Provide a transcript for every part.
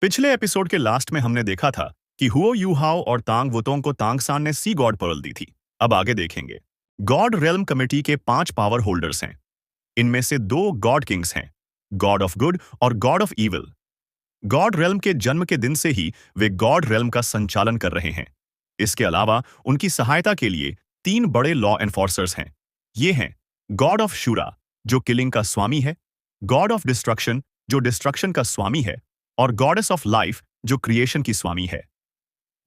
पिछले एपिसोड के लास्ट में हमने देखा था कि हुओ यूहाओ और तांग वुतोंग को तांग सान ने सी गॉड पर्ल दी थी। अब आगे देखेंगे। गॉड रेल्म कमेटी के 5 पावर होल्डर्स हैं। इनमें से 2 गॉड किंग्स हैं, गॉड ऑफ गुड और god of evil. God realm के जन्म के दिन से ही वे गॉड रेल्म का संचालन कर रहे हैं। इसके अलावा उनकी सहायता के लिए 3 बड़े लॉ एनफोर्सर्स हैं। ये हैं गॉड ऑफ शूरा, जो किलिंग का स्वामी है, गॉड ऑफ डिस्ट्रक्शन, जो डिस्ट्रक्शन का स्वामी है, और गॉडेस ऑफ लाइफ, जो क्रिएशन की स्वामी है।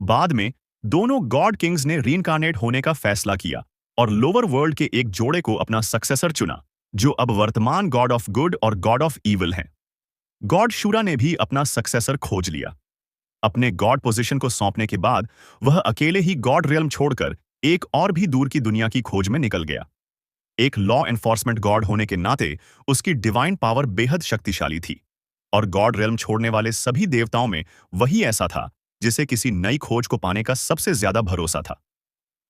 बाद में दोनों गॉड किंग्स ने रीइंकार्नेट होने का फैसला किया और लोअर वर्ल्ड के एक जोड़े को अपना सक्सेसर चुना, जो अब वर्तमान गॉड ऑफ गुड और गॉड ऑफ ईविल हैं। गॉड शूरा ने भी अपना सक्सेसर खोज लिया। अपने गॉड पोजीशन को सौंपने के बाद वह अकेले ही गॉड रियल्म छोड़कर एक और भी दूर की दुनिया की खोज में निकल गया। एक लॉ एनफोर्समेंट गॉड होने के नाते उसकी डिवाइन पावर बेहद शक्तिशाली थी, और गॉड रेल्म छोड़ने वाले सभी देवताओं में वही ऐसा था जिसे किसी नई खोज को पाने का सबसे ज्यादा भरोसा था।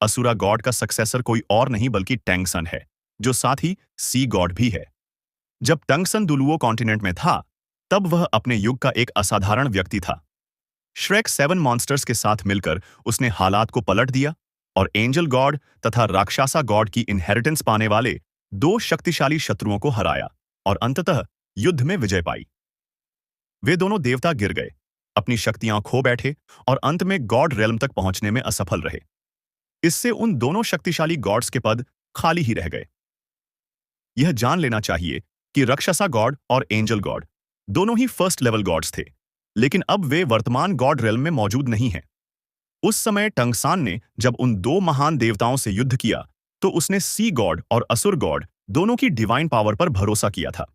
असुरा गॉड का सक्सेसर कोई और नहीं बल्कि टैंगसन है, जो साथ ही सी गॉड भी है। जब टंगसन दुलुओ कॉन्टिनेंट में था, तब वह अपने युग का एक असाधारण व्यक्ति था। श्रेक 7 मॉन्स्टर्स के साथ मिलकर उसने हालात को पलट दिया और एंजल गॉड तथा राक्षसा गॉड की इनहेरिटेंस पाने वाले 2 शक्तिशाली शत्रुओं को हराया और अंततः युद्ध में विजय पाई। वे दोनों देवता गिर गए, अपनी शक्तियां खो बैठे और अंत में गॉड रेल्म तक पहुंचने में असफल रहे। इससे उन दोनों शक्तिशाली गॉड्स के पद खाली ही रह गए। यह जान लेना चाहिए कि राक्षसा गॉड और एंजल गॉड दोनों ही फर्स्ट लेवल गॉड्स थे, लेकिन अब वे वर्तमान गॉड रेल्म में मौजूद नहीं हैं। उस समय टंगसान ने जब उन 2 महान देवताओं से युद्ध किया, तो उसने सी गॉड और असुर गॉड दोनों की डिवाइन पावर पर भरोसा किया था।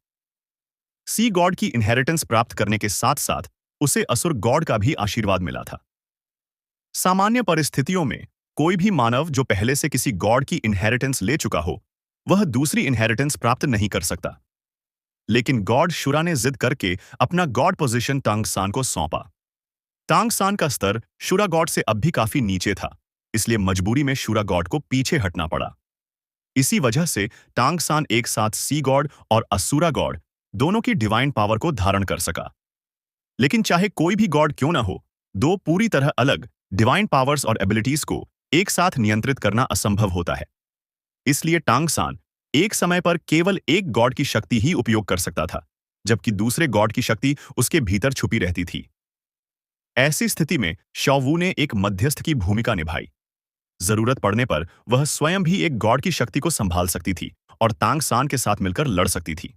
सी गॉड की इनहेरिटेंस प्राप्त करने के साथ साथ उसे असुर गॉड का भी आशीर्वाद मिला था। सामान्य परिस्थितियों में कोई भी मानव जो पहले से किसी गॉड की इनहेरिटेंस ले चुका हो, वह दूसरी इनहेरिटेंस प्राप्त नहीं कर सकता। लेकिन गॉड शुरा ने जिद करके अपना गॉड पोजीशन टांगसान को सौंपा। टांगसान का स्तर शुरा गॉड से अब भी काफी नीचे था, इसलिए मजबूरी में शुरा गॉड को पीछे हटना पड़ा। इसी वजह से टांगसान एक साथ सी गॉड और असुरा गॉड दोनों की डिवाइन पावर को धारण कर सका। लेकिन चाहे कोई भी गॉड क्यों ना हो, 2 पूरी तरह अलग डिवाइन पावर्स और एबिलिटीज को एक साथ नियंत्रित करना असंभव होता है। इसलिए टांगसान एक समय पर केवल एक गॉड की शक्ति ही उपयोग कर सकता था, जबकि दूसरे गॉड की शक्ति उसके भीतर छुपी रहती थी। ऐसी स्थिति में शाओवू ने एक मध्यस्थ की भूमिका निभाई। जरूरत पड़ने पर वह स्वयं भी एक गॉड की शक्ति को संभाल सकती थी और टांगसान के साथ मिलकर लड़ सकती थी।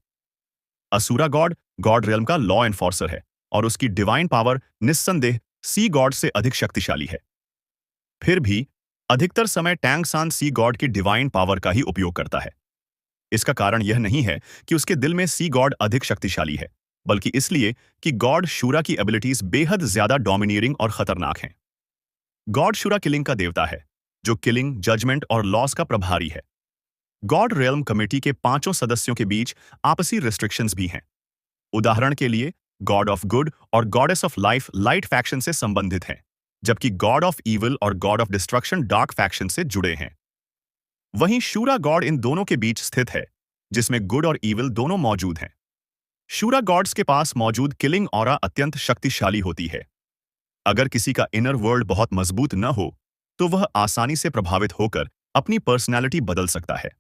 असुरा गॉड गॉड रेल्म का लॉ एनफोर्सर है और उसकी डिवाइन पावर निस्संदेह सी गॉड से अधिक शक्तिशाली है। फिर भी अधिकतर समय टैंगसान सी गॉड की डिवाइन पावर का ही उपयोग करता है। इसका कारण यह नहीं है कि उसके दिल में सी गॉड अधिक शक्तिशाली है, बल्कि इसलिए कि गॉड शूरा की एबिलिटीज बेहद ज्यादा डोमिनियरिंग और खतरनाक हैं। गॉड शूरा किलिंग का देवता है, जो किलिंग, जजमेंट और लॉस का प्रभारी है। गॉड रेल्म कमेटी के 5 सदस्यों के बीच आपसी रिस्ट्रिक्शंस भी हैं। उदाहरण के लिए गॉड ऑफ गुड और goddess of life light faction से संबंधित हैं, जबकि गॉड ऑफ ईविल और god of destruction dark faction से जुड़े हैं। वहीं शूरा गॉड इन दोनों के बीच स्थित है, जिसमें गुड और ईविल दोनों मौजूद हैं। शूरा गॉड्स के पास मौजूद किलिंग ऑरा अत्यंत शक्तिशाली होती है। अगर किसी का इनर वर्ल्ड बहुत मजबूत न हो, तो वह आसानी से प्रभावित होकर अपनी पर्सनैलिटी बदल सकता है।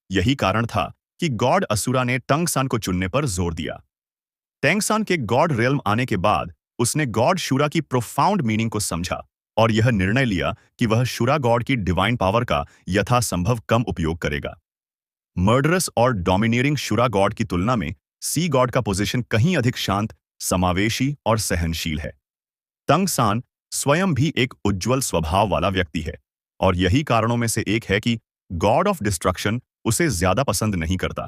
यही कारण था कि गॉड असुरा ने टंगसान को चुनने पर जोर दिया। टैंगसान के गॉड रेल्म आने के बाद उसने गॉड शूरा की प्रोफाउंड मीनिंग को समझा और यह निर्णय लिया कि वह शूरा गॉड की डिवाइन पावर का यथासंभव कम उपयोग करेगा। मर्डरस और डोमिनियरिंग शूरा गॉड की तुलना में सी गॉड का पोजीशन कहीं अधिक शांत, समावेशी और सहनशील है। टंगसान स्वयं भी एक उज्ज्वल स्वभाव वाला व्यक्ति है, और यही कारणों में से एक है कि गॉड ऑफ डिस्ट्रक्शन उसे ज्यादा पसंद नहीं करता।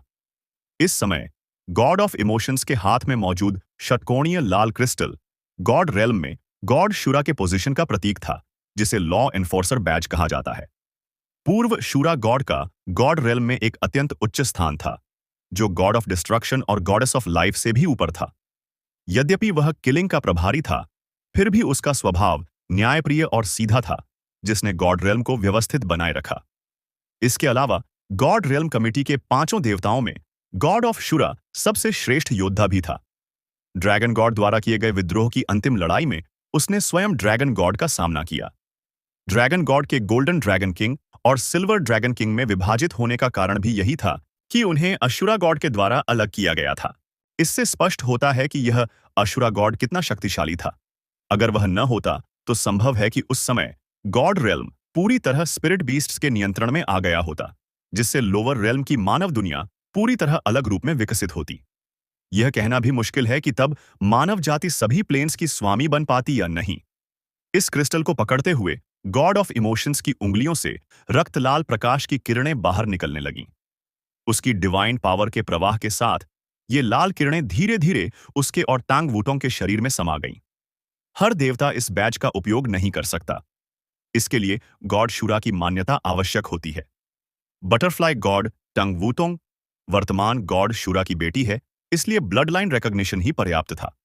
इस समय गॉड ऑफ इमोशंस के हाथ में मौजूद षटकोणीय लाल क्रिस्टल गॉड रेल्म में गॉड शूरा के पोजीशन का प्रतीक था, जिसे लॉ एनफोर्सर बैज कहा जाता है। पूर्व शूरा गॉड का गॉड रेल्म में एक अत्यंत उच्च स्थान था, जो गॉड ऑफ डिस्ट्रक्शन और गॉडेस ऑफ लाइफ से भी ऊपर था। यद्यपि वह किलिंग का प्रभारी था, फिर भी उसका स्वभाव न्यायप्रिय और सीधा था, जिसने गॉड रेल्म को व्यवस्थित बनाए रखा। इसके अलावा गॉड रेल्म कमेटी के 5 देवताओं में गॉड ऑफ शूरा सबसे श्रेष्ठ योद्धा भी था। ड्रैगन गॉड द्वारा किए गए विद्रोह की अंतिम लड़ाई में उसने स्वयं ड्रैगन गॉड का सामना किया। ड्रैगन गॉड के गोल्डन ड्रैगन किंग और सिल्वर ड्रैगन किंग में विभाजित होने का कारण भी यही था कि उन्हें अशुरा गॉड के द्वारा अलग किया गया था। इससे स्पष्ट होता है कि यह अशुरा गॉड कितना शक्तिशाली था। अगर वह न होता तो संभव है कि उस समय गॉड रेल्म पूरी तरह स्पिरिट बीस्ट्स के नियंत्रण में आ गया होता, जिससे लोअर रेल्म की मानव दुनिया पूरी तरह अलग रूप में विकसित होती। यह कहना भी मुश्किल है कि तब मानव जाति सभी प्लेन्स की स्वामी बन पाती या नहीं। इस क्रिस्टल को पकड़ते हुए गॉड ऑफ इमोशंस की उंगलियों से रक्तलाल प्रकाश की किरणें बाहर निकलने लगीं। उसकी डिवाइन पावर के प्रवाह के साथ ये लाल किरणें धीरे धीरे उसके और तांग वूटोंग के शरीर में समा गईं। हर देवता इस बैच का उपयोग नहीं कर सकता। इसके लिए गॉड शूरा की मान्यता आवश्यक होती है। बटरफ्लाई गॉड टंग वूटोंग वर्तमान गॉड शूरा की बेटी है, इसलिए ब्लड लाइन रिकॉग्निशन ही पर्याप्त था।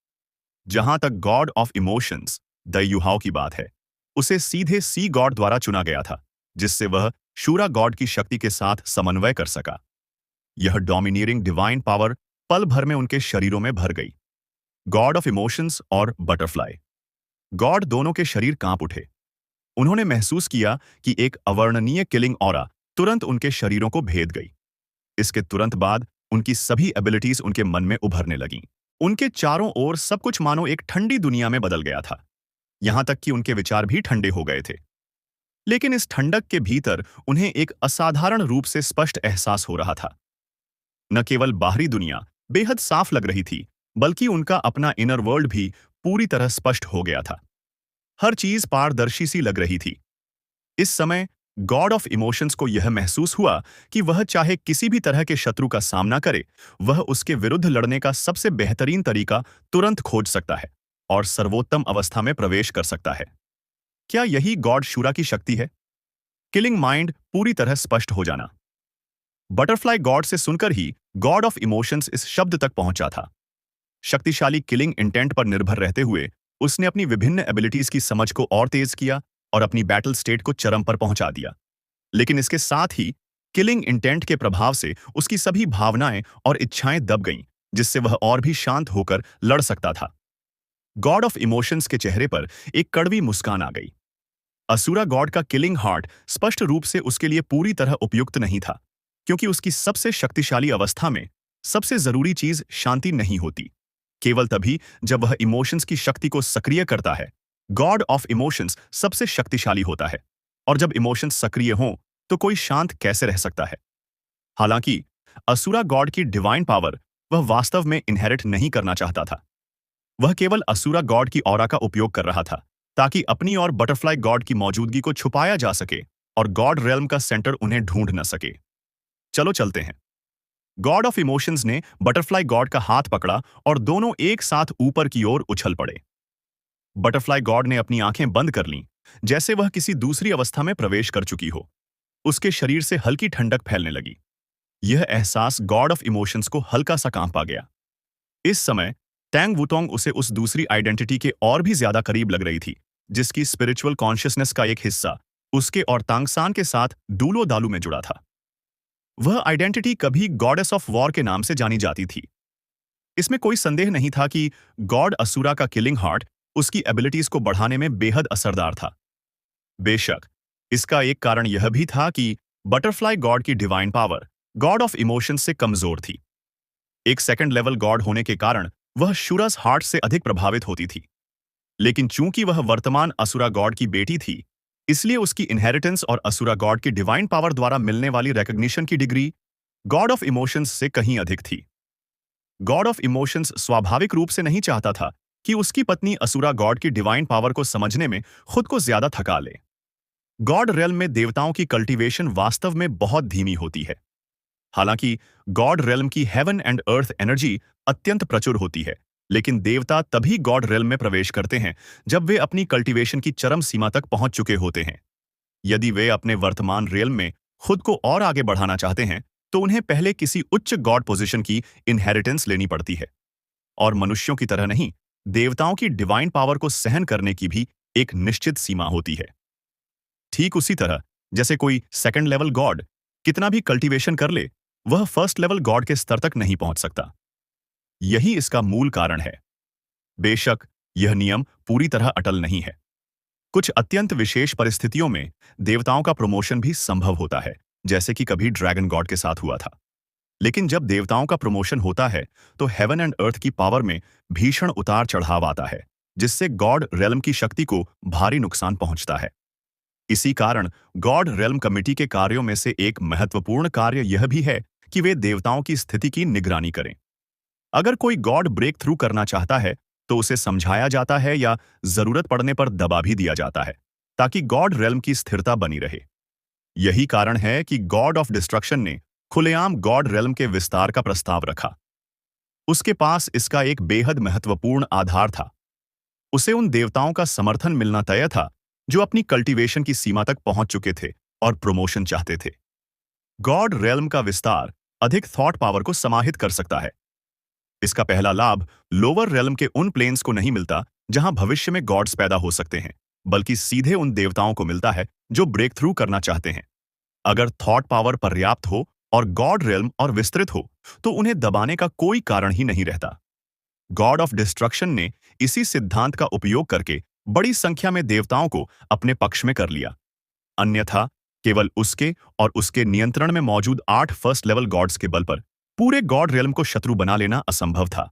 जहां तक God of emotions the Yuhao की बात है, उसे सीधे सी गॉड द्वारा चुना गया था, जिससे वह शूरा गॉड की शक्ति के साथ समन्वय कर सका। यह डोमिनियरिंग डिवाइन पावर पल भर में उनके शरीरों में भर गई। गॉड ऑफ इमोशंस और बटरफ्लाई गॉड दोनों के शरीर कांप उठे। उन्होंने महसूस किया कि एक अवर्णनीय किलिंग ऑरा तुरंत उनके शरीरों को भेद गई। इसके तुरंत बाद उनकी सभी एबिलिटीज उनके मन में उभरने लगीं। उनके चारों ओर सब कुछ मानो एक ठंडी दुनिया में बदल गया था, यहां तक कि उनके विचार भी ठंडे हो गए थे। लेकिन इस ठंडक के भीतर उन्हें एक असाधारण रूप से स्पष्ट एहसास हो रहा था। न केवल बाहरी दुनिया बेहद साफ लग रही थी, बल्कि उनका अपना इनर वर्ल्ड भी पूरी तरह स्पष्ट हो गया था। हर चीज पारदर्शी सी लग रही थी। इस समय गॉड ऑफ इमोशंस को यह महसूस हुआ कि वह चाहे किसी भी तरह के शत्रु का सामना करे, वह उसके विरुद्ध लड़ने का सबसे बेहतरीन तरीका तुरंत खोज सकता है और सर्वोत्तम अवस्था में प्रवेश कर सकता है। क्या यही गॉड शूरा की शक्ति है? किलिंग माइंड पूरी तरह स्पष्ट हो जाना। बटरफ्लाई गॉड से सुनकर ही गॉड ऑफ इमोशंस इस शब्द तक पहुंचा था। शक्तिशाली किलिंग इंटेंट पर निर्भर रहते हुए उसने अपनी विभिन्न एबिलिटीज की समझ को और तेज किया और अपनी बैटल स्टेट को चरम पर पहुंचा दिया। लेकिन इसके साथ ही किलिंग इंटेंट के प्रभाव से उसकी सभी भावनाएं और इच्छाएं दब गईं, जिससे वह और भी शांत होकर लड़ सकता था। गॉड ऑफ इमोशंस के चेहरे पर एक कड़वी मुस्कान आ गई। असुरा गॉड का किलिंग हार्ट स्पष्ट रूप से उसके लिए पूरी तरह उपयुक्त नहीं था, क्योंकि उसकी सबसे शक्तिशाली अवस्था में सबसे जरूरी चीज शांति नहीं होती। केवल तभी जब वह इमोशंस की शक्ति को सक्रिय करता है, गॉड ऑफ इमोशंस सबसे शक्तिशाली होता है। और जब इमोशंस सक्रिय हों तो कोई शांत कैसे रह सकता है? हालांकि असुरा गॉड की डिवाइन पावर वह वास्तव में इनहेरिट नहीं करना चाहता था। वह केवल असुरा गॉड की ऑरा का उपयोग कर रहा था, ताकि अपनी और बटरफ्लाई गॉड की मौजूदगी को छुपाया जा सके और गॉड रेल्म का सेंटर उन्हें ढूंढ न सके। चलो चलते हैं। गॉड ऑफ इमोशंस ने बटरफ्लाई गॉड का हाथ पकड़ा और दोनों एक साथ ऊपर की ओर उछल पड़े। बटरफ्लाई गॉड ने अपनी आंखें बंद कर लीं, जैसे वह किसी दूसरी अवस्था में प्रवेश कर चुकी हो। उसके शरीर से हल्की ठंडक फैलने लगी। यह एहसास गॉड ऑफ इमोशंस को हल्का सा कांपा गया। इस समय टैंग वुतोंग उसे उस दूसरी आइडेंटिटी के और भी ज्यादा करीब लग रही थी, जिसकी स्पिरिचुअल कॉन्शियसनेस का एक हिस्सा उसके और तांगसान के साथ डूलो दालू में जुड़ा था। वह आइडेंटिटी कभी गॉडेस ऑफ वॉर के नाम से जानी जाती थी। इसमें कोई संदेह नहीं था कि गॉड असुरा का किलिंग हार्ट उसकी एबिलिटीज को बढ़ाने में बेहद असरदार था। बेशक इसका एक कारण यह भी था कि बटरफ्लाई गॉड की divine power God of emotions से कमजोर थी। एक सेकंड लेवल गॉड होने के कारण वह शूरास हार्ट से अधिक प्रभावित होती थी। लेकिन चूंकि वह वर्तमान असुरा गॉड की बेटी थी, इसलिए उसकी इनहेरिटेंस और असुरा गॉड की डिवाइन पावर द्वारा मिलने वाली रिकॉग्निशन की डिग्री गॉड ऑफ इमोशंस से कहीं अधिक थी। गॉड ऑफ इमोशंस स्वाभाविक रूप से नहीं चाहता था कि उसकी पत्नी असुरा गॉड की डिवाइन पावर को समझने में खुद को ज्यादा थका ले। गॉड रेल्म में देवताओं की कल्टीवेशन वास्तव में बहुत धीमी होती है। हालांकि गॉड रेल्म की हेवन एंड अर्थ एनर्जी अत्यंत प्रचुर होती है, लेकिन देवता तभी गॉड रेल्म में प्रवेश करते हैं जब वे अपनी कल्टीवेशन की चरम सीमा तक पहुंच चुके होते हैं। यदि वे अपने वर्तमान रेल्म में खुद को और आगे बढ़ाना चाहते हैं, तो उन्हें पहले किसी उच्च गॉड पोजीशन की इनहेरिटेंस लेनी पड़ती है। और मनुष्यों की तरह नहीं, देवताओं की डिवाइन पावर को सहन करने की भी एक निश्चित सीमा होती है। ठीक उसी तरह जैसे कोई सेकंड लेवल गॉड कितना भी कल्टीवेशन कर ले, वह फर्स्ट लेवल गॉड के स्तर तक नहीं पहुंच सकता। यही इसका मूल कारण है। बेशक यह नियम पूरी तरह अटल नहीं है। कुछ अत्यंत विशेष परिस्थितियों में देवताओं का प्रमोशन भी संभव होता है, जैसे कि कभी ड्रैगन गॉड के साथ हुआ था। लेकिन जब देवताओं का प्रमोशन होता है तो हेवन एंड अर्थ की पावर में भीषण उतार चढ़ाव आता है, जिससे गॉड रेल्म की शक्ति को भारी नुकसान पहुंचता है। इसी कारण गॉड रेल्म कमेटी के कार्यों में से एक महत्वपूर्ण कार्य यह भी है कि वे देवताओं की स्थिति की निगरानी करें। अगर कोई गॉड ब्रेक थ्रू करना चाहता है तो उसे समझाया जाता है या जरूरत पड़ने पर दबा भी दिया जाता है, ताकि गॉड रेल्म की स्थिरता बनी रहे। यही कारण है कि गॉड ऑफ डिस्ट्रक्शन ने खुलेआम गॉड रेल्म के विस्तार का प्रस्ताव रखा। उसके पास इसका एक बेहद महत्वपूर्ण आधार था। उसे उन देवताओं का समर्थन मिलना तय था जो अपनी कल्टीवेशन की सीमा तक पहुंच चुके थे और प्रमोशन चाहते थे। गॉड रेल्म का विस्तार अधिक थॉट पावर को समाहित कर सकता है। इसका पहला लाभ लोअर रेल्म के उन प्लेन्स को नहीं मिलता जहां भविष्य में गॉड्स पैदा हो सकते हैं, बल्कि सीधे उन देवताओं को मिलता है जो ब्रेक थ्रू करना चाहते हैं। अगर थॉट पावर पर्याप्त हो और गॉड रेल्म और विस्तृत हो तो उन्हें दबाने का कोई कारण ही नहीं रहता। गॉड ऑफ डिस्ट्रक्शन ने इसी सिद्धांत का उपयोग करके बड़ी संख्या में देवताओं को अपने पक्ष में कर लिया। अन्यथा केवल उसके और उसके नियंत्रण में मौजूद 8 फर्स्ट लेवल गॉड्स के बल पर पूरे गॉड रेल्म को शत्रु बना लेना असंभव था।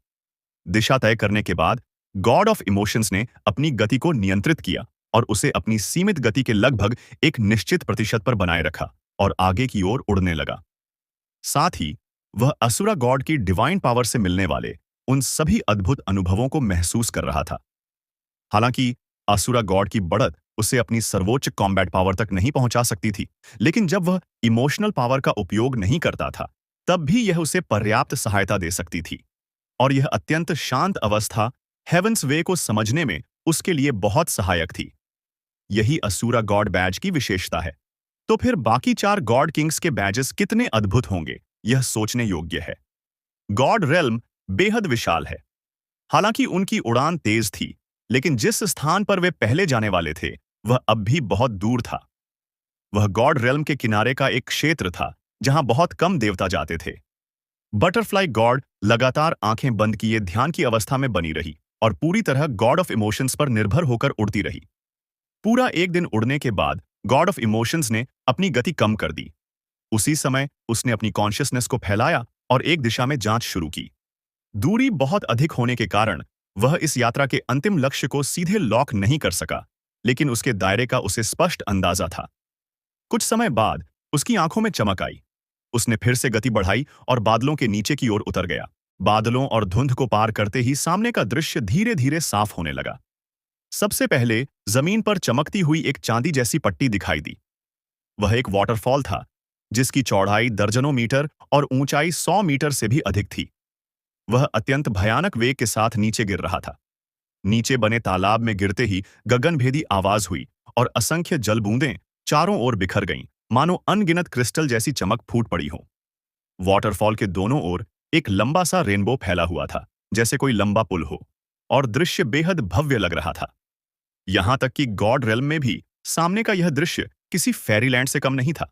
दिशा तय करने के बाद गॉड ऑफ इमोशंस ने अपनी गति को नियंत्रित किया और उसे अपनी सीमित गति के लगभग एक निश्चित प्रतिशत पर बनाए रखा और आगे की ओर उड़ने लगा। साथ ही वह असुरा गॉड की डिवाइन पावर से मिलने वाले उन सभी अद्भुत अनुभवों को महसूस कर रहा था। हालांकि असुरा गॉड की बढ़त उसे अपनी सर्वोच्च कॉम्बैट पावर तक नहीं पहुंचा सकती थी, लेकिन जब वह इमोशनल पावर का उपयोग नहीं करता था तब भी यह उसे पर्याप्त सहायता दे सकती थी। और यह अत्यंत शांत अवस्था हेवंस वे को समझने में उसके लिए बहुत सहायक थी। यही असुरा गॉड बैज की विशेषता है। तो फिर बाकी 4 गॉड किंग्स के बैजेस कितने अद्भुत होंगे, यह सोचने योग्य है। गॉड रेल्म बेहद विशाल है। हालांकि उनकी उड़ान तेज थी, लेकिन जिस स्थान पर वे पहले जाने वाले थे वह अब भी बहुत दूर था। वह गॉड रेल्म के किनारे का एक क्षेत्र था जहां बहुत कम देवता जाते थे। बटरफ्लाई गॉड लगातार आंखें बंद किए ध्यान की अवस्था में बनी रही और पूरी तरह गॉड ऑफ इमोशंस पर निर्भर होकर उड़ती रही। पूरा एक दिन उड़ने के बाद गॉड ऑफ इमोशंस ने अपनी गति कम कर दी। उसी समय उसने अपनी कॉन्शियसनेस को फैलाया और एक दिशा में जांच शुरू की। दूरी बहुत अधिक होने के कारण वह इस यात्रा के अंतिम लक्ष्य को सीधे लॉक नहीं कर सका, लेकिन उसके दायरे का उसे स्पष्ट अंदाजा था। कुछ समय बाद उसकी आंखों में चमक आई। उसने फिर से गति बढ़ाई और बादलों के नीचे की ओर उतर गया। बादलों और धुंध को पार करते ही सामने का दृश्य धीरे धीरे साफ होने लगा। सबसे पहले जमीन पर चमकती हुई एक चांदी जैसी पट्टी दिखाई दी। वह एक वाटरफॉल था जिसकी चौड़ाई दर्जनों मीटर और ऊंचाई 100 मीटर से भी अधिक थी। वह अत्यंत भयानक वेग के साथ नीचे गिर रहा था। नीचे बने तालाब में गिरते ही गगनभेदी आवाज हुई और असंख्य जल बूंदें चारों ओर बिखर गईं, मानो अनगिनत क्रिस्टल जैसी चमक फूट पड़ी हो। वाटरफॉल के दोनों ओर एक लंबा सा रेनबो फैला हुआ था, जैसे कोई लंबा पुल हो, और दृश्य बेहद भव्य लग रहा था। यहां तक कि गॉड रेल्म में भी सामने का यह दृश्य किसी फेरीलैंड से कम नहीं था।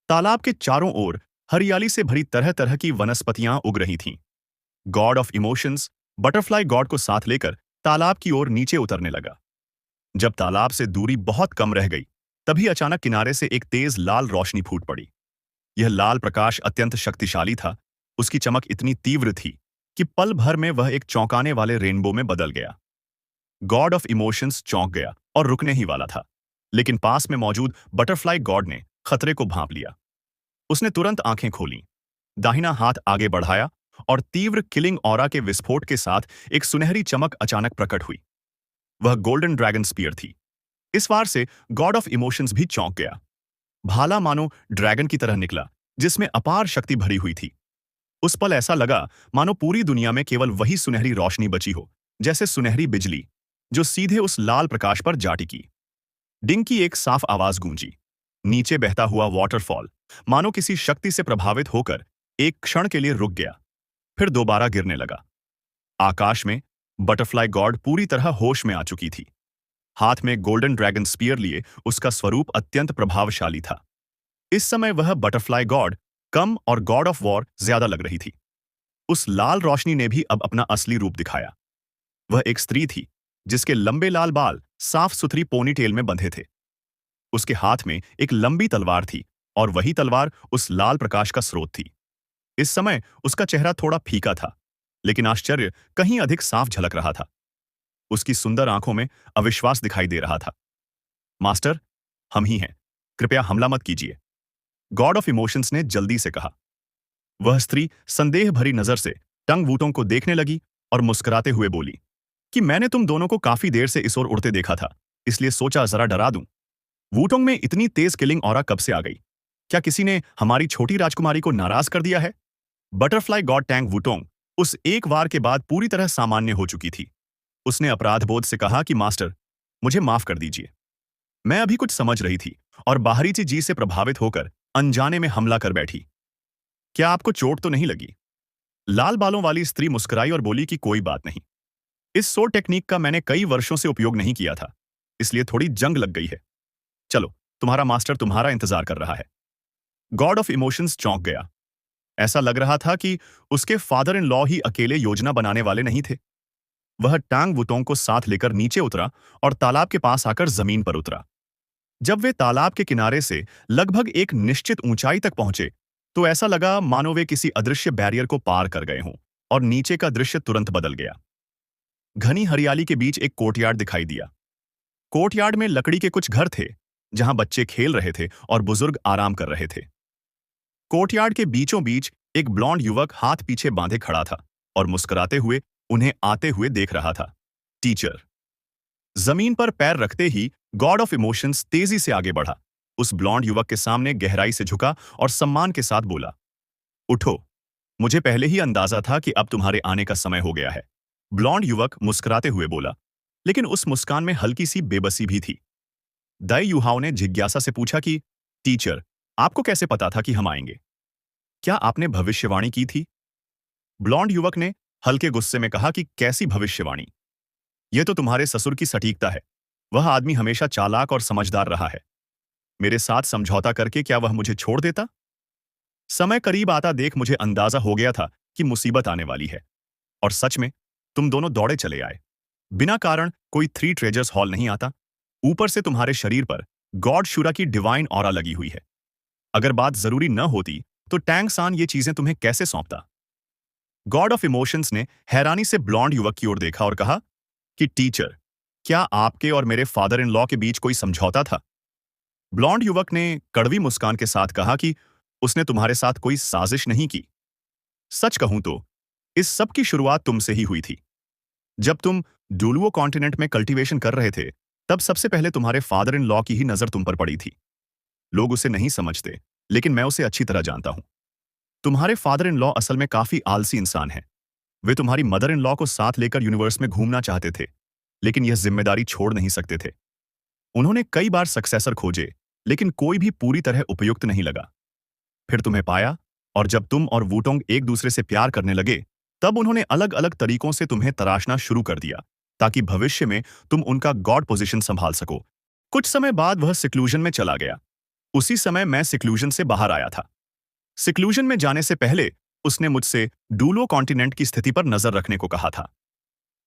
तालाब के चारों ओर हरियाली से भरी तरह तरह की वनस्पतियां उग रही थीं। God of emotions butterfly God को साथ लेकर तालाब की ओर नीचे उतरने लगा। जब तालाब से दूरी बहुत कम रह गई तभी अचानक किनारे से एक तेज लाल रोशनी फूट पड़ी। यह लाल प्रकाश अत्यंत शक्तिशाली था। उसकी चमक इतनी तीव्र थी कि पल भर में वह एक चौंकाने वाले रेनबो में बदल गया। गॉड ऑफ इमोशंस चौंक गया और रुकने ही वाला था, लेकिन पास में मौजूद बटरफ्लाई गॉड ने खतरे को भांप लिया। उसने तुरंत आंखें खोलीं, दाहिना हाथ आगे बढ़ाया और तीव्र किलिंग ऑरा के विस्फोट के साथ एक सुनहरी चमक अचानक प्रकट हुई। वह गोल्डन ड्रैगन स्पीयर थी। इस वार से गॉड ऑफ इमोशंस भी चौंक गया। भाला मानो ड्रैगन की तरह निकला, जिसमें अपार शक्ति भरी हुई थी। उस पल ऐसा लगा मानो पूरी दुनिया में केवल वही सुनहरी रोशनी बची हो, जैसे सुनहरी बिजली जो सीधे उस लाल प्रकाश पर जा टिकी। डिंग की एक साफ आवाज गूंजी। नीचे बहता हुआ वाटरफॉल मानो किसी शक्ति से प्रभावित होकर एक क्षण के लिए रुक गया, फिर दोबारा गिरने लगा। आकाश में बटरफ्लाई गॉड पूरी तरह होश में आ चुकी थी। हाथ में गोल्डन ड्रैगन स्पीयर लिए उसका स्वरूप अत्यंत प्रभावशाली था। इस समय वह बटरफ्लाई गॉड कम और गॉड ऑफ वॉर ज्यादा लग रही थी। उस लाल रोशनी ने भी अब अपना असली रूप दिखाया। वह एक स्त्री थी जिसके लंबे लाल बाल साफ सुथरी पोनीटेल में बंधे थे। उसके हाथ में एक लंबी तलवार थी और वही तलवार उस लाल प्रकाश का स्रोत थी। इस समय उसका चेहरा थोड़ा फीका था, लेकिन आश्चर्य कहीं अधिक साफ झलक रहा था। उसकी सुंदर आंखों में अविश्वास दिखाई दे रहा था। मास्टर, हम ही हैं, कृपया हमला मत कीजिए, गॉड ऑफ इमोशंस ने जल्दी से कहा। वह स्त्री संदेह भरी नजर से टंग वूटोंग को देखने लगी और मुस्कुराते हुए बोली कि मैंने तुम दोनों को काफी देर से इस ओर उड़ते देखा था, इसलिए सोचा जरा डरा दूं। वूटोंग में इतनी तेज किलिंग ऑरा कब से आ गई? क्या किसी ने हमारी छोटी राजकुमारी को नाराज कर दिया है? बटरफ्लाई गॉड टैंग वूटोंग उस एक वार के बाद पूरी तरह सामान्य हो चुकी थी। उसने अपराध बोध से कहा कि मास्टर, मुझे माफ कर दीजिए। मैं अभी कुछ समझ रही थी और बाहरी चीज से प्रभावित होकर अनजाने में हमला कर बैठी। क्या आपको चोट तो नहीं लगी? लाल बालों वाली स्त्री मुस्कुराई और बोली कि कोई बात नहीं। इस सोर टेक्निक का मैंने कई वर्षों से उपयोग नहीं किया था, इसलिए थोड़ी जंग लग गई है। चलो, तुम्हारा मास्टर तुम्हारा इंतजार कर रहा है। गॉड ऑफ इमोशंस चौंक गया। ऐसा लग रहा था कि उसके फादर इन लॉ ही अकेले योजना बनाने वाले नहीं थे। वह टांग वुतोंग को साथ लेकर नीचे उतरा और तालाब के पास आकर जमीन पर उतरा। जब वे तालाब के किनारे से लगभग एक निश्चित ऊंचाई तक पहुंचे, तो ऐसा लगा मानो वे किसी अदृश्य बैरियर को पार कर गए हों और नीचे का दृश्य तुरंत बदल गया। घनी हरियाली के बीच एक कोर्टयार्ड दिखाई दिया। कोर्टयार्ड में लकड़ी के कुछ घर थे, जहां बच्चे खेल रहे थे और बुजुर्ग आराम कर रहे थे। कोर्टयार्ड के बीचों बीच एक ब्लॉन्ड युवक हाथ पीछे बांधे खड़ा था और मुस्कुराते हुए उन्हें आते हुए देख रहा था। टीचर। जमीन पर पैर रखते ही गॉड ऑफ इमोशंस तेजी से आगे बढ़ा, उस ब्लॉन्ड युवक के सामने गहराई से झुका और सम्मान के साथ बोला, उठो, मुझे पहले ही अंदाजा था कि अब तुम्हारे आने का समय हो गया है। ब्लॉन्ड युवक मुस्कुराते हुए बोला, लेकिन उस मुस्कान में हल्की सी बेबसी भी थी। दाई युहाओ ने जिज्ञासा से पूछा कि टीचर, आपको कैसे पता था कि हम आएंगे? क्या आपने भविष्यवाणी की थी? ब्लॉन्ड युवक ने हल्के गुस्से में कहा कि कैसी भविष्यवाणी? यह तो तुम्हारे ससुर की सटीकता है। वह आदमी हमेशा चालाक और समझदार रहा है। मेरे साथ समझौता करके क्या वह मुझे छोड़ देता? समय करीब आता देख मुझे अंदाजा हो गया था कि मुसीबत आने वाली है। और सच में तुम दोनों दौड़े चले आए। बिना कारण कोई थ्री ट्रेजर्स हॉल नहीं आता। ऊपर से तुम्हारे शरीर पर गॉड शुरा की डिवाइन ऑरा लगी हुई है। अगर बात जरूरी न होती तो टैंग सान ये चीजें तुम्हें कैसे सौंपता? गॉड ऑफ इमोशंस ने हैरानी से ब्लॉन्ड युवक की ओर देखा और कहा कि टीचर, क्या आपके और मेरे फादर इन लॉ के बीच कोई समझौता था? ब्लॉन्ड युवक ने कड़वी मुस्कान के साथ कहा कि उसने तुम्हारे साथ कोई साजिश नहीं की। सच कहूं तो इस सब की शुरुआत तुमसे ही हुई थी। जब तुम डुलुओ कॉन्टिनेंट में कल्टीवेशन कर रहे थे, तब सबसे पहले तुम्हारे फादर इन लॉ की ही नजर तुम पर पड़ी थी। लोग उसे नहीं समझते, लेकिन मैं उसे अच्छी तरह जानता हूं। तुम्हारे फादर इन लॉ असल में काफी आलसी इंसान हैं। वे तुम्हारी मदर इन लॉ को साथ लेकर यूनिवर्स में घूमना चाहते थे, लेकिन यह जिम्मेदारी छोड़ नहीं सकते थे। उन्होंने कई बार सक्सेसर खोजे, लेकिन कोई भी पूरी तरह उपयुक्त नहीं लगा। फिर तुम्हें पाया, और जब तुम और वूटोंग एक दूसरे से प्यार करने लगे, तब उन्होंने अलग अलग तरीकों से तुम्हें तराशना शुरू कर दिया, ताकि भविष्य में तुम उनका गॉड पोजीशन संभाल सको। कुछ समय बाद वह सिक्लूजन में चला गया। उसी समय मैं सिक्लूजन से बाहर आया था। सिक्लूजन में जाने से पहले उसने मुझसे डूलो कॉन्टिनेंट की स्थिति पर नजर रखने को कहा था।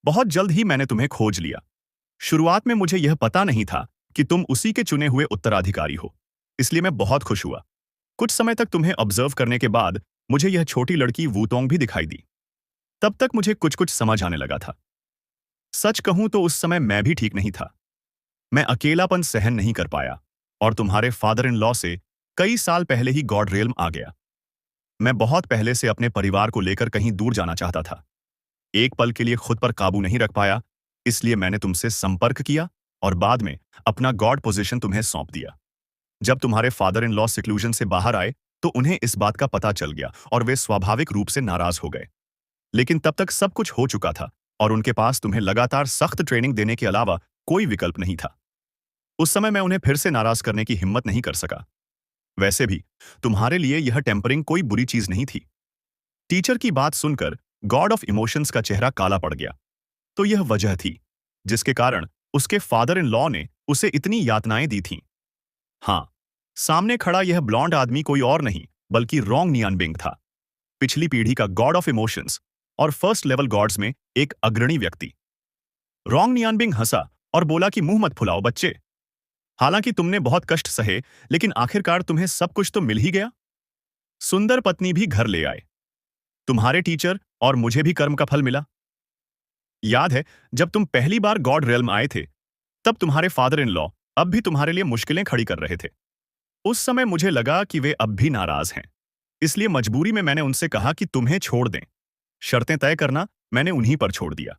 बहुत जल्द ही मैंने तुम्हें खोज लिया। शुरुआत में मुझे यह पता नहीं था कि तुम उसी के चुने हुए उत्तराधिकारी हो, इसलिए मैं बहुत खुश हुआ। कुछ समय तक तुम्हें ऑब्जर्व करने के बाद मुझे यह छोटी लड़की वूतोंग भी दिखाई दी। तब तक मुझे कुछ कुछ समझ आने लगा था। सच कहूं तो उस समय मैं भी ठीक नहीं था। मैं अकेलापन सहन नहीं कर पाया और तुम्हारे फादर इन लॉ से कई साल पहले ही गॉड रेल्म आ गया। मैं बहुत पहले से अपने परिवार को लेकर कहीं दूर जाना चाहता था। एक पल के लिए खुद पर काबू नहीं रख पाया, इसलिए मैंने तुमसे संपर्क किया और बाद में अपना गॉड पोजीशन तुम्हें सौंप दिया। जब तुम्हारे फादर इन लॉ सिक्लूजन से बाहर आए तो उन्हें इस बात का पता चल गया और वे स्वाभाविक रूप से नाराज हो गए। लेकिन तब तक सब कुछ हो चुका था और उनके पास तुम्हें लगातार सख्त ट्रेनिंग देने के अलावा कोई विकल्प नहीं था। उस समय मैं उन्हें फिर से नाराज करने की हिम्मत नहीं कर सका। वैसे भी तुम्हारे लिए यह टेम्परिंग कोई बुरी चीज नहीं थी। टीचर की बात सुनकर गॉड ऑफ इमोशंस का चेहरा काला पड़ गया। तो यह वजह थी जिसके कारण उसके फादर इन लॉ ने उसे इतनी यातनाएं दी थीं। हाँ, सामने खड़ा यह ब्लॉन्ड आदमी कोई और नहीं बल्कि रोंग नियान बिंग था, पिछली पीढ़ी का गॉड ऑफ इमोशंस और फर्स्ट लेवल गॉड्स में एक अग्रणी व्यक्ति। रोंग नियानबिंग हंसा और बोला कि मुंह मत फुलाओ बच्चे। हालांकि तुमने बहुत कष्ट सहे, लेकिन आखिरकार तुम्हें सब कुछ तो मिल ही गया। सुंदर पत्नी भी घर ले आए। तुम्हारे टीचर और मुझे भी कर्म का फल मिला। याद है जब तुम पहली बार गॉड रेल्म आए थे, तब तुम्हारे फादर इन लॉ अब भी तुम्हारे लिए मुश्किलें खड़ी कर रहे थे। उस समय मुझे लगा कि वे अब भी नाराज हैं। इसलिए मजबूरी में मैंने उनसे कहा कि तुम्हें छोड़ दें। शर्तें तय करना मैंने उन्हीं पर छोड़ दिया।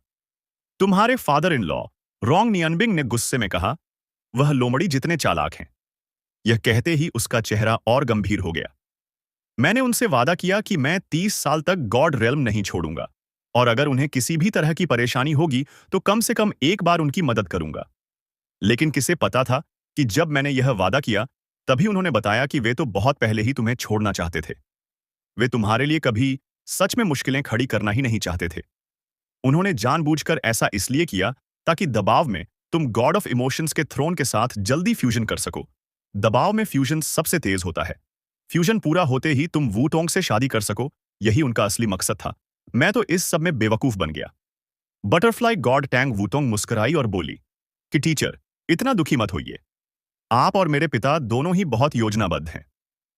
तुम्हारे फादर इन लॉ रोंग नियनबिंग ने गुस्से में कहा, वह लोमड़ी जितने चालाक हैं। यह कहते ही उसका चेहरा और गंभीर हो गया। मैंने उनसे वादा किया कि मैं 30 साल तक गॉड रेल्म नहीं छोड़ूंगा, और अगर उन्हें किसी भी तरह की परेशानी होगी तो कम से कम एक बार उनकी मदद करूंगा। लेकिन किसे पता था कि जब मैंने यह वादा किया, तभी उन्होंने बताया कि वे तो बहुत पहले ही तुम्हें छोड़ना चाहते थे। वे तुम्हारे लिए कभी सच में मुश्किलें खड़ी करना ही नहीं चाहते थे। उन्होंने जानबूझकर ऐसा इसलिए किया ताकि दबाव में तुम गॉड ऑफ इमोशंस के थ्रोन के साथ जल्दी फ्यूजन कर सको। दबाव में फ्यूजन सबसे तेज होता है। फ्यूजन पूरा होते ही तुम वूटोंग से शादी कर सको, यही उनका असली मकसद था। मैं तो इस सब में बेवकूफ बन गया। बटरफ्लाई गॉड टैंग वूटोंग मुस्कुराई और बोली कि टीचर, इतना दुखी मत होइए। आप और मेरे पिता दोनों ही बहुत योजनाबद्ध हैं।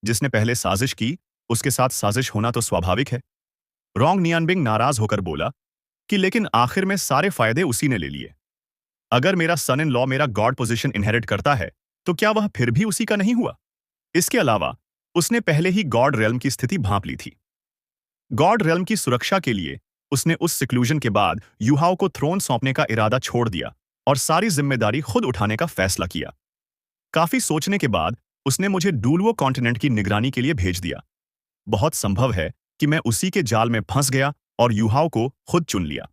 जिसने पहले साजिश की, उसके साथ साजिश होना तो स्वाभाविक है। रोंग नियानबिंग नाराज होकर बोला कि लेकिन आखिर में सारे फायदे उसी ने ले लिए। अगर मेरा सन इन लॉ मेरा गॉड पोजीशन इनहेरिट करता है, तो क्या वह फिर भी उसी का नहीं हुआ? इसके अलावा उसने पहले ही गॉड रेल्म की स्थिति भांप ली थी। गॉड रेल्म की सुरक्षा के लिए उसने उस सिक्लूजन के बाद यूहाओ को थ्रोन सौंपने का इरादा छोड़ दिया और सारी जिम्मेदारी खुद उठाने का फैसला किया। काफी सोचने के बाद उसने मुझे डूलवो कॉन्टिनेंट की निगरानी के लिए भेज दिया। बहुत संभव है कि मैं उसी के जाल में फंस गया और यूहाओ को खुद चुन लिया।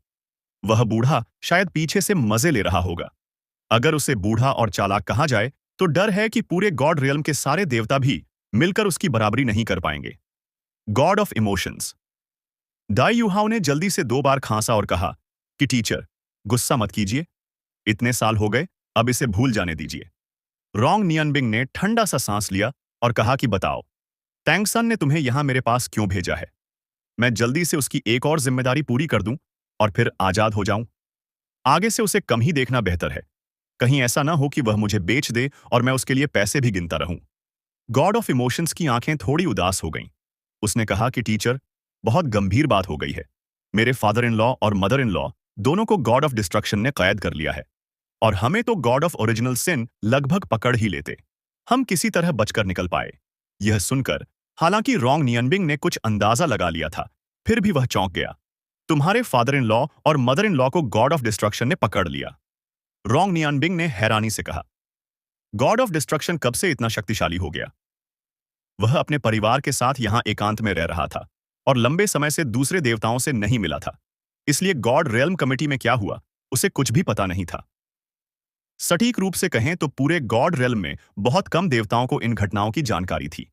वह बूढ़ा शायद पीछे से मजे ले रहा होगा। अगर उसे बूढ़ा और चालाक कहा जाए, तो डर है कि पूरे गॉड रियल्म के सारे देवता भी मिलकर उसकी बराबरी नहीं कर पाएंगे। God of emotions. Die Yuhao ने जल्दी से 2 बार खांसा और कहा कि टीचर, गुस्सा मत कीजिए। इतने साल हो गए, अब इसे भूल जाने दीजिए। रोंग नियनबिंग ने ठंडा सा सांस लिया और कहा कि बताओ, टैंगसन ने तुम्हें यहां मेरे पास क्यों भेजा है? मैं जल्दी से उसकी एक और जिम्मेदारी पूरी कर दूं और फिर आजाद हो जाऊं। आगे से उसे कम ही देखना बेहतर है। कहीं ऐसा ना हो कि वह मुझे बेच दे और मैं उसके लिए पैसे भी गिनता रहूं। गॉड ऑफ इमोशंस की आंखें थोड़ी उदास हो गईं। उसने कहा कि टीचर, बहुत गंभीर बात हो गई है। मेरे फादर इन लॉ और मदर इन लॉ दोनों को गॉड ऑफ डिस्ट्रक्शन ने कैद कर लिया है, और हमें तो गॉड ऑफ ओरिजिनल सिन लगभग पकड़ ही लेते। हम किसी तरह बचकर निकल पाए। यह सुनकर हालांकि रोंग नियनबिंग ने कुछ अंदाजा लगा लिया था, फिर भी वह चौंक गया। तुम्हारे फादर इन लॉ और मदर इन लॉ को गॉड ऑफ डिस्ट्रक्शन ने पकड़ लिया? रोंग नियनबिंग ने हैरानी से कहा। गॉड ऑफ डिस्ट्रक्शन कब से इतना शक्तिशाली हो गया? वह अपने परिवार के साथ यहां एकांत में रह रहा था और लंबे समय से दूसरे देवताओं से नहीं मिला था। इसलिए गॉड रेल्म कमेटी में क्या हुआ, उसे कुछ भी पता नहीं था। सटीक रूप से कहें तो पूरे गॉड रेल्म में बहुत कम देवताओं को इन घटनाओं की जानकारी थी।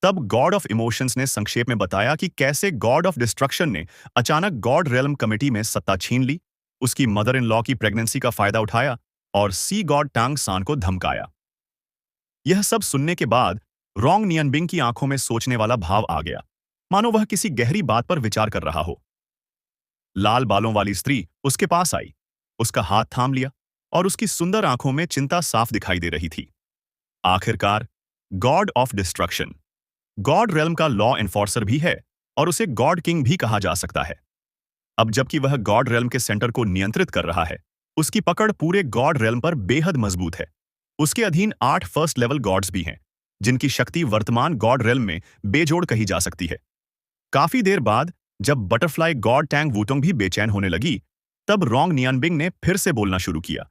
तब गॉड ऑफ इमोशंस ने संक्षेप में बताया कि कैसे गॉड ऑफ डिस्ट्रक्शन ने अचानक गॉड रेल्म कमेटी में सत्ता छीन ली, उसकी मदर इन लॉ की प्रेगनेंसी का फायदा उठाया और सी गॉड टांग सान को धमकाया। यह सब सुनने के बाद रोंग नियनबिंग की आंखों में सोचने वाला भाव आ गया, मानो वह किसी गहरी बात पर विचार कर रहा हो। लाल बालों वाली स्त्री उसके पास आई, उसका हाथ थाम लिया और उसकी सुंदर आंखों में चिंता साफ दिखाई दे रही थी। आखिरकार God of destruction God realm का लॉ एनफोर्सर भी है और उसे गॉड किंग भी कहा जा सकता है। अब जबकि वह गॉड रेल्म के सेंटर को नियंत्रित कर रहा है, उसकी पकड़ पूरे गॉड रेल्म पर बेहद मजबूत है। उसके अधीन 8 फर्स्ट लेवल गॉड्स भी हैं, जिनकी शक्ति वर्तमान गॉड रेल्म में बेजोड़ कही जा सकती है। काफी देर बाद जब बटरफ्लाई गॉड टैंग वूटोंग भी बेचैन होने लगी, तब रोंग नियनबिंग ने फिर से बोलना शुरू किया।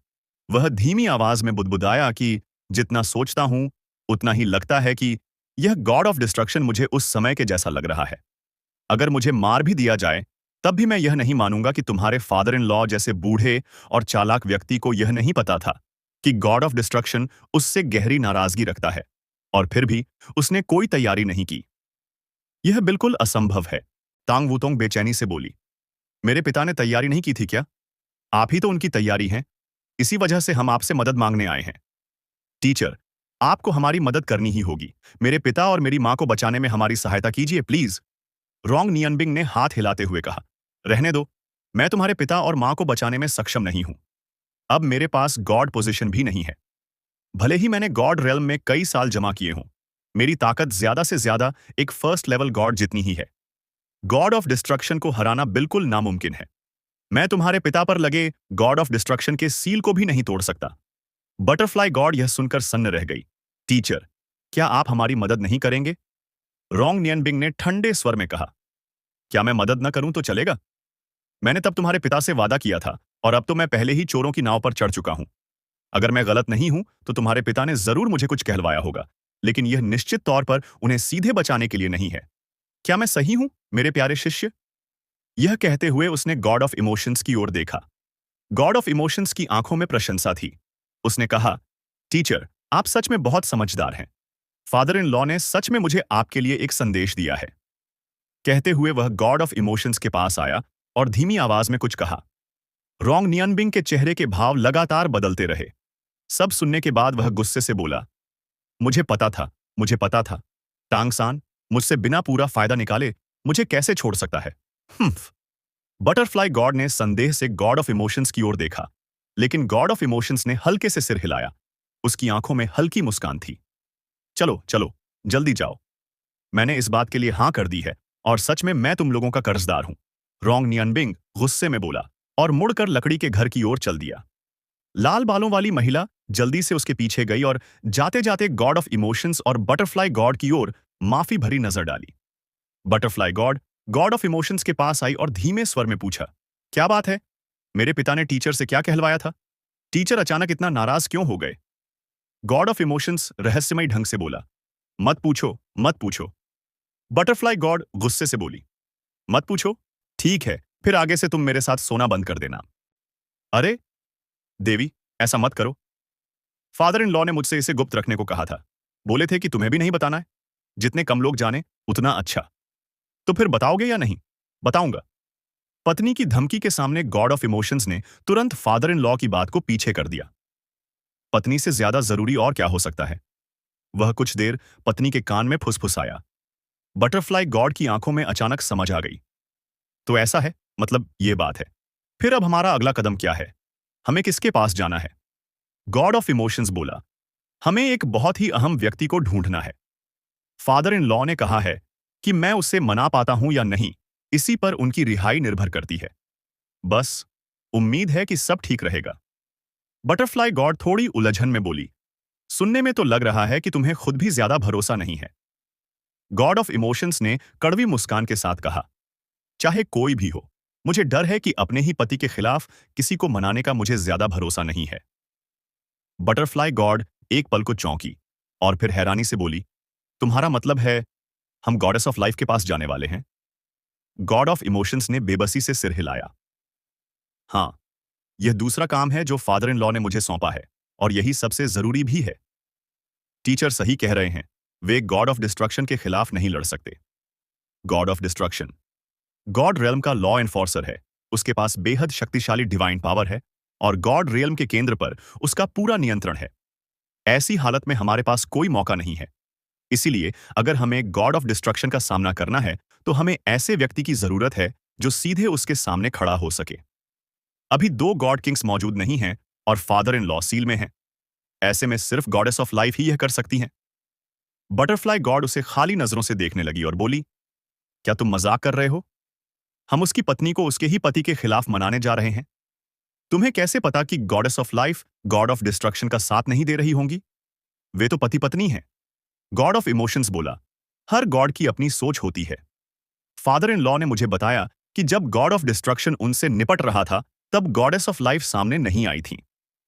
वह धीमी आवाज में बुदबुदाया कि जितना सोचता हूं, उतना ही लगता है कि यह गॉड ऑफ डिस्ट्रक्शन मुझे उस समय के जैसा लग रहा है। अगर मुझे मार भी दिया जाए, तब भी मैं यह नहीं मानूंगा कि तुम्हारे फादर इन लॉ जैसे बूढ़े और चालाक व्यक्ति को यह नहीं पता था कि गॉड ऑफ डिस्ट्रक्शन उससे गहरी नाराजगी रखता है, और फिर भी उसने कोई तैयारी नहीं की। यह बिल्कुल असंभव है, तांग वूतोंग बेचैनी से बोली। मेरे पिता ने तैयारी नहीं की थी क्या? आप ही तो उनकी तैयारी हैं। इसी वजह से हम आपसे मदद मांगने आए हैं। टीचर, आपको हमारी मदद करनी ही होगी। मेरे पिता और मेरी मां को बचाने में हमारी सहायता कीजिए प्लीज। रोंग नियनबिंग ने हाथ हिलाते हुए कहा। रहने दो, मैं तुम्हारे पिता और मां को बचाने में सक्षम नहीं हूं। अब मेरे पास गॉड पोजीशन भी नहीं है। भले ही मैंने गॉड रेल्म में कई साल जमा किए हों, मेरी ताकत ज्यादा से ज्यादा एक फर्स्ट लेवल गॉड जितनी ही है। गॉड ऑफ डिस्ट्रक्शन को हराना बिल्कुल नामुमकिन है। मैं तुम्हारे पिता पर लगे गॉड ऑफ डिस्ट्रक्शन के सील को भी नहीं तोड़ सकता। बटरफ्लाई गॉड यह सुनकर सन्न रह गई। टीचर, क्या आप हमारी मदद नहीं करेंगे? रोंग नियनबिंग ने ठंडे स्वर में कहा। क्या मैं मदद न करूं तो चलेगा? मैंने तब तुम्हारे पिता से वादा किया था और अब तो मैं पहले ही चोरों की नाव पर चढ़ चुका हूं। अगर मैं गलत नहीं हूं तो तुम्हारे पिता ने जरूर मुझे कुछ कहलवाया होगा, लेकिन यह निश्चित तौर पर उन्हें सीधे बचाने के लिए नहीं है। क्या मैं सही हूं, मेरे प्यारे शिष्य? यह कहते हुए उसने गॉड ऑफ इमोशंस की ओर देखा। गॉड ऑफ इमोशंस की आंखों में प्रशंसा थी। उसने कहा, टीचर, आप सच में बहुत समझदार हैं। फादर इन लॉ ने सच में मुझे आपके लिए एक संदेश दिया है। कहते हुए वह गॉड ऑफ इमोशंस के पास आया और धीमी आवाज में कुछ कहा। रोंग नियनबिंग के चेहरे के भाव लगातार बदलते रहे। सब सुनने के बाद वह गुस्से से बोला, मुझे पता था, मुझे पता था। टांगसान मुझसे बिना पूरा फायदा निकाले मुझे कैसे छोड़ सकता है? हम्फ। बटरफ्लाई गॉड ने संदेह से गॉड ऑफ इमोशंस की ओर देखा, लेकिन गॉड ऑफ इमोशंस ने हल्के से सिर हिलाया। उसकी आंखों में हल्की मुस्कान थी। चलो चलो, जल्दी जाओ। मैंने इस बात के लिए हां कर दी है और सच में मैं तुम लोगों का कर्जदार हूं। रोंग नियनबिंग गुस्से में बोला और मुड़कर लकड़ी के घर की ओर चल दिया। लाल बालों वाली महिला जल्दी से उसके पीछे गई और जाते जाते गॉड ऑफ इमोशंस और बटरफ्लाई गॉड की ओर माफी भरी नजर डाली। Butterfly God God of emotions के पास आई और धीमे स्वर में पूछा, क्या बात है? मेरे पिता ने टीचर से क्या कहलवाया था? टीचर अचानक इतना नाराज क्यों हो गए? गॉड ऑफ इमोशंस रहस्यमयी ढंग से बोला, मत पूछो, मत पूछो। बटरफ्लाई गॉड गुस्से से बोली, मत पूछो? ठीक है, फिर आगे से तुम मेरे साथ सोना बंद कर देना। अरे देवी, ऐसा मत करो। फादर इन लॉ ने मुझसे इसे गुप्त रखने को कहा था। बोले थे कि तुम्हें भी नहीं बताना है। जितने कम लोग जाने उतना अच्छा। तो फिर बताओगे या नहीं? बताऊंगा। पत्नी की धमकी के सामने गॉड ऑफ इमोशंस ने तुरंत फादर इन लॉ की बात को पीछे कर दिया। पत्नी से ज्यादा जरूरी और क्या हो सकता है? वह कुछ देर पत्नी के कान में फुसफुसाया। बटरफ्लाई गॉड की आंखों में अचानक समझ आ गई। तो ऐसा है, मतलब ये बात है। फिर अब हमारा अगला कदम क्या है? हमें किसके पास जाना है? गॉड ऑफ इमोशंस बोला, हमें एक बहुत ही अहम व्यक्ति को ढूंढना है। फादर इन लॉ ने कहा है कि मैं उसे मना पाता हूं या नहीं, इसी पर उनकी रिहाई निर्भर करती है। बस उम्मीद है कि सब ठीक रहेगा। बटरफ्लाई गॉड थोड़ी उलझन में बोली, सुनने में तो लग रहा है कि तुम्हें खुद भी ज्यादा भरोसा नहीं है। गॉड ऑफ इमोशंस ने कड़वी मुस्कान के साथ कहा, चाहे कोई भी हो, मुझे डर है कि अपने ही पति के खिलाफ किसी को मनाने का मुझे ज्यादा भरोसा नहीं है। बटरफ्लाई गॉड एक पल को चौंकी और फिर हैरानी से बोली, तुम्हारा मतलब है हम गॉडेस ऑफ लाइफ के पास जाने वाले हैं? गॉड ऑफ इमोशंस ने बेबसी से सिर हिलाया। हां, यह दूसरा काम है जो फादर इन लॉ ने मुझे सौंपा है, और यही सबसे जरूरी भी है। टीचर सही कह रहे हैं, वे गॉड ऑफ डिस्ट्रक्शन के खिलाफ नहीं लड़ सकते। God of destruction God realm का लॉ एनफोर्सर है। उसके पास बेहद शक्तिशाली डिवाइन पावर है और गॉड रियल्म के केंद्र पर उसका पूरा नियंत्रण है। ऐसी हालत में हमारे पास कोई मौका नहीं है। इसीलिए अगर हमें गॉड ऑफ डिस्ट्रक्शन का सामना करना है तो हमें ऐसे व्यक्ति की जरूरत है जो सीधे उसके सामने खड़ा हो सके। अभी दो गॉड किंग्स मौजूद नहीं हैं और फादर इन लॉ सील में हैं। ऐसे में सिर्फ गॉडेस ऑफ लाइफ ही यह कर सकती हैं। बटरफ्लाई गॉड उसे खाली नजरों से देखने लगी और बोली, क्या तुम मजाक कर रहे हो? हम उसकी पत्नी को उसके ही पति के खिलाफ मनाने जा रहे हैं। तुम्हें कैसे पता कि goddess of life God of destruction का साथ नहीं दे रही होंगी? वे तो पति पत्नी हैं। गॉड ऑफ इमोशंस बोला, हर गॉड की अपनी सोच होती है। फादर इन लॉ ने मुझे बताया कि जब गॉड ऑफ डिस्ट्रक्शन उनसे निपट रहा था तब गॉडेस ऑफ लाइफ सामने नहीं आई थी,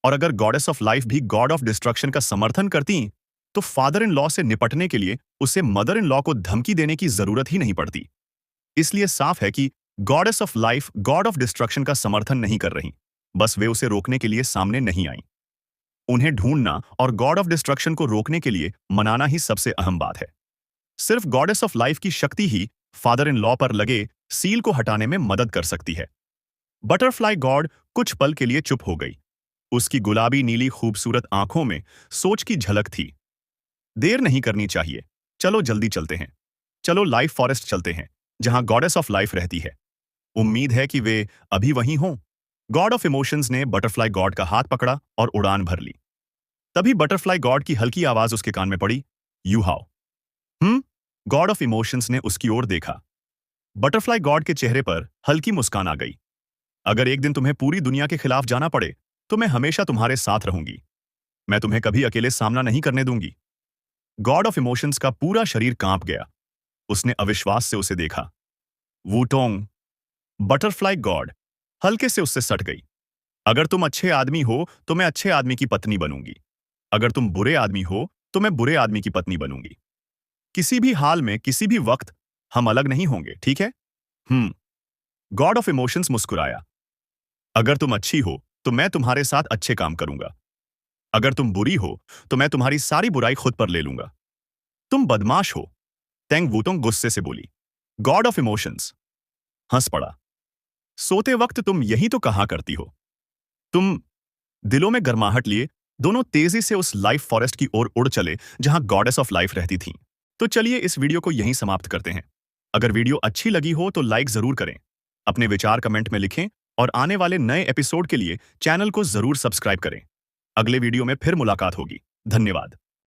और अगर गॉडेस ऑफ लाइफ भी गॉड ऑफ डिस्ट्रक्शन का समर्थन करती तो फादर इन लॉ से निपटने के लिए उसे मदर इन लॉ को धमकी देने की जरूरत ही नहीं पड़ती। इसलिए साफ है कि goddess of life God of destruction का समर्थन नहीं कर रही, बस वे उसे रोकने के लिए सामने नहीं आई। उन्हें ढूंढना और गॉड ऑफ डिस्ट्रक्शन को रोकने के लिए मनाना ही सबसे अहम बात है। सिर्फ गॉडेस ऑफ लाइफ की शक्ति ही फादर इन लॉ पर लगे सील को हटाने में मदद कर सकती है। बटरफ्लाई गॉड कुछ पल के लिए चुप हो गई। उसकी गुलाबी नीली खूबसूरत आंखों में सोच की झलक थी। देर नहीं करनी चाहिए, चलो जल्दी चलते हैं। चलो लाइफ फॉरेस्ट चलते हैं, जहां गॉडेस ऑफ लाइफ रहती है। उम्मीद है कि वे अभी वहीं हों। गॉड ऑफ इमोशंस ने बटरफ्लाई गॉड का हाथ पकड़ा और उड़ान भर ली। तभी बटरफ्लाई गॉड की हल्की आवाज उसके कान में पड़ी, you how. God of emotions ने उसकी ओर देखा। बटरफ्लाई गॉड के चेहरे पर हल्की मुस्कान आ गई। अगर एक दिन तुम्हें पूरी दुनिया के खिलाफ जाना पड़े तो मैं हमेशा तुम्हारे साथ रहूंगी। मैं तुम्हें कभी अकेले सामना नहीं करने दूंगी। गॉड ऑफ इमोशंस का पूरा शरीर कांप गया। उसने अविश्वास से उसे देखा। वूटोंग, बटरफ्लाई गॉड, हल्के से उससे सट गई। अगर तुम अच्छे आदमी हो तो मैं अच्छे आदमी की पत्नी बनूंगी। अगर तुम बुरे आदमी हो तो मैं बुरे आदमी की पत्नी बनूंगी। किसी भी हाल में, किसी भी वक्त हम अलग नहीं होंगे, ठीक है? गॉड ऑफ इमोशंस मुस्कुराया। अगर तुम अच्छी हो तो मैं तुम्हारे साथ अच्छे काम करूंगा। अगर तुम बुरी हो तो मैं तुम्हारी सारी बुराई खुद पर ले लूंगा। तुम बदमाश हो, तेंग वूटोंग गुस्से से बोली। गॉड ऑफ इमोशंस हंस पड़ा। सोते वक्त तुम यही तो कहा करती हो। तुम दिलों में गर्माहट लिए दोनों तेजी से उस लाइफ फॉरेस्ट की ओर उड़ चले जहां गॉडेस ऑफ लाइफ रहती थीं। तो चलिए इस वीडियो को यहीं समाप्त करते हैं। अगर वीडियो अच्छी लगी हो तो लाइक जरूर करें, अपने विचार कमेंट में लिखें और आने वाले नए एपिसोड के लिए चैनल को जरूर सब्सक्राइब करें। अगले वीडियो में फिर मुलाकात होगी। धन्यवाद।